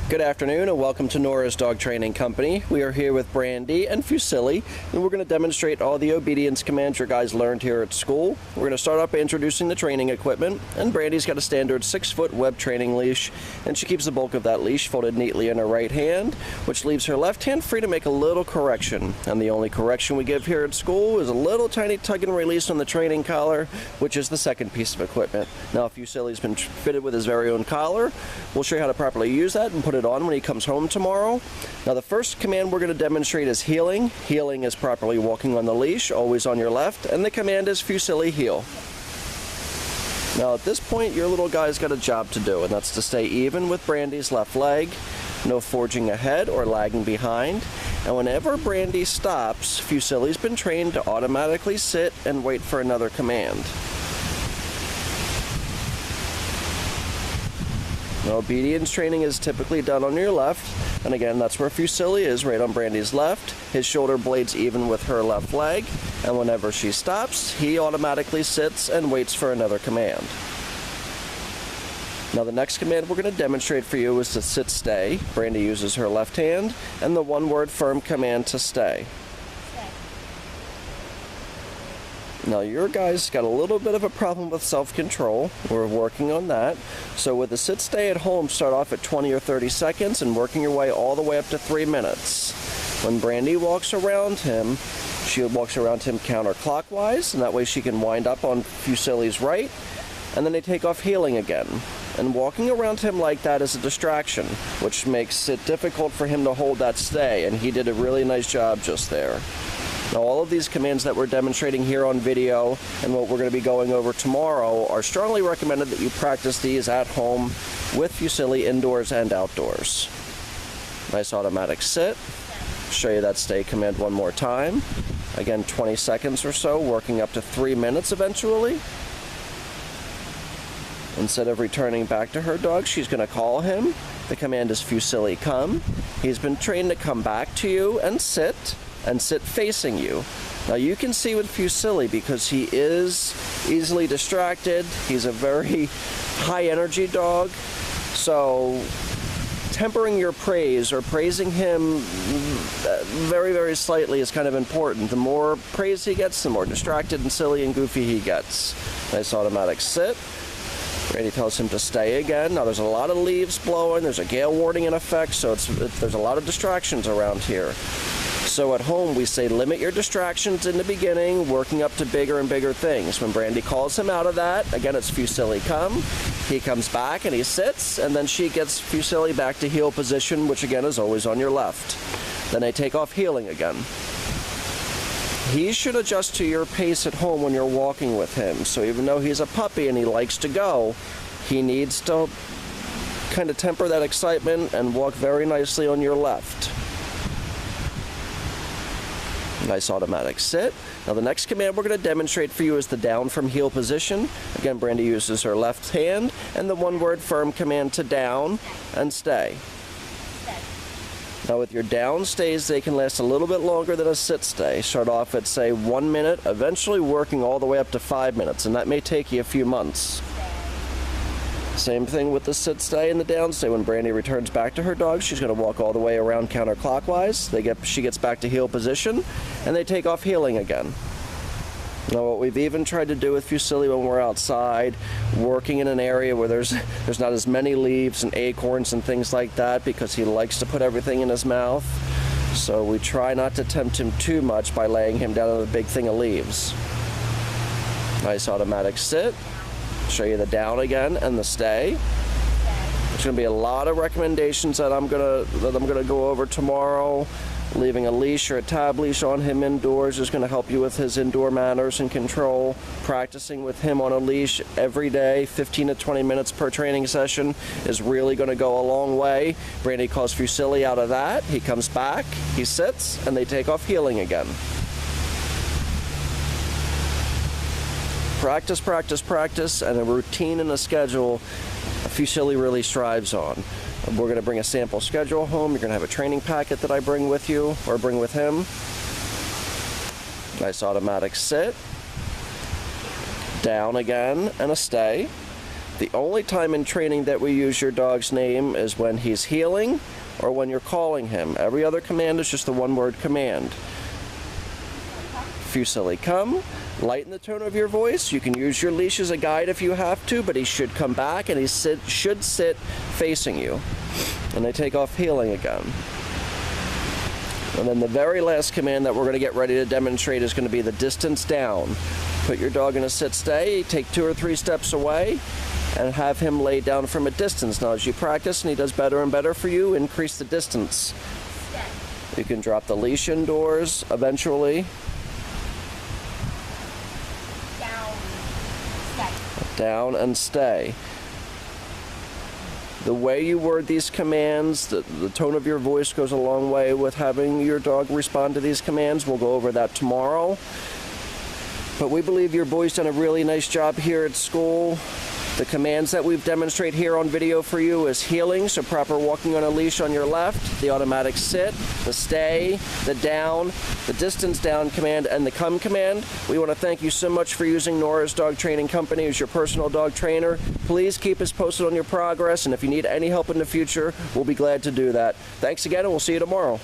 Good afternoon and welcome to Nora's Dog Training Company. We are here with Brandy and Fusilli, and we're going to demonstrate all the obedience commands your guys learned here at school. We're going to start off by introducing the training equipment, and Brandy's got a standard 6-foot web training leash, and she keeps the bulk of that leash folded neatly in her right hand, which leaves her left hand free to make a little correction. And the only correction we give here at school is a little tiny tug and release on the training collar, which is the second piece of equipment. Now, Fusilli's been fitted with his very own collar. We'll show you how to properly use that and put it on when he comes home tomorrow. Now, the first command we're going to demonstrate is heeling. Heeling is properly walking on the leash, always on your left, and the command is Fusilli heel. Now, at this point, your little guy's got a job to do, and that's to stay even with Brandy's left leg, no forging ahead or lagging behind. And whenever Brandy stops, Fusilli's been trained to automatically sit and wait for another command. Now, obedience training is typically done on your left, and again, that's where Fusilli is, right on Brandy's left. His shoulder blade's even with her left leg, and whenever she stops, he automatically sits and waits for another command. Now, the next command we're going to demonstrate for you is to sit stay. Brandy uses her left hand, and the one-word firm command to stay. Now, your guy's got a little bit of a problem with self-control. We're working on that. So with the sit stay at home, start off at 20 or 30 seconds and working your way all the way up to 3 minutes. When Brandy walks around him, she walks around him counterclockwise, and that way she can wind up on Fusilli's right, and then they take off heeling again. And walking around him like that is a distraction, which makes it difficult for him to hold that stay, and he did a really nice job just there. Now, all of these commands that we're demonstrating here on video and what we're going to be going over tomorrow are strongly recommended that you practice these at home with Fusilli indoors and outdoors. Nice automatic sit. Show you that stay command one more time. Again, 20 seconds or so, working up to 3 minutes eventually. Instead of returning back to her dog, she's going to call him. The command is Fusilli come. He's been trained to come back to you and sit facing you. Now, you can see with Fusilli, because he is easily distracted, he's a very high energy dog, so tempering your praise or praising him very, very slightly is kind of important. The more praise he gets, the more distracted and silly and goofy he gets. Nice automatic sit. Brandy tells him to stay again. Now, there's a lot of leaves blowing, there's a gale warning in effect, so there's a lot of distractions around here. So at home, we say limit your distractions in the beginning, working up to bigger and bigger things. When Brandy calls him out of that, again, it's Fusilli come. He comes back and he sits, and then she gets Fusilli back to heel position, which again is always on your left. Then they take off heeling again. He should adjust to your pace at home when you're walking with him. So even though he's a puppy and he likes to go, he needs to kind of temper that excitement and walk very nicely on your left. Nice automatic sit. Now, the next command we're going to demonstrate for you is the down from heel position. Again, Brandy uses her left hand, and the one-word firm command to down and stay. Now, with your down stays, they can last a little bit longer than a sit stay. Start off at, say, 1 minute, eventually working all the way up to 5 minutes, and that may take you a few months. Same thing with the sit stay and the down stay. When Brandy returns back to her dog, she's going to walk all the way around counterclockwise. She gets back to heel position, and they take off heeling again. Now, what we've even tried to do with Fusilli when we're outside, working in an area where there's not as many leaves and acorns and things like that, because he likes to put everything in his mouth. So we try not to tempt him too much by laying him down on a big thing of leaves. Nice automatic sit. Show you the down again and the stay. There's going to be a lot of recommendations that I'm gonna go over tomorrow. Leaving a leash or a tab leash on him indoors is going to help you with his indoor manners and control. Practicing with him on a leash every day, 15 to 20 minutes per training session, is really going to go a long way. Brandy calls Fusilli out of that. He comes back, he sits, and they take off heeling again. Practice, practice, practice, and a routine and a schedule Fusilli really strives on. We're going to bring a sample schedule home. You're going to have a training packet that I bring with you, or bring with him. Nice automatic sit. Down again, and a stay. The only time in training that we use your dog's name is when he's heeling or when you're calling him. Every other command is just a one-word command. Fusilli, come. Lighten the tone of your voice. You can use your leash as a guide if you have to, but he should come back and he should sit facing you. And they take off heeling again. And then the very last command that we're going to get ready to demonstrate is going to be the distance down. Put your dog in a sit-stay, take 2 or 3 steps away, and have him lay down from a distance. Now, as you practice and he does better and better for you, increase the distance. You can drop the leash indoors eventually. Down and stay. The way you word these commands, the tone of your voice goes a long way with having your dog respond to these commands. We'll go over that tomorrow. But we believe your boy's done a really nice job here at school. The commands that we've demonstrated here on video for you is heeling, so proper walking on a leash on your left, the automatic sit, the stay, the down, the distance down command, and the come command. We want to thank you so much for using Nora's Dog Training Company as your personal dog trainer. Please keep us posted on your progress, and if you need any help in the future, we'll be glad to do that. Thanks again, and we'll see you tomorrow.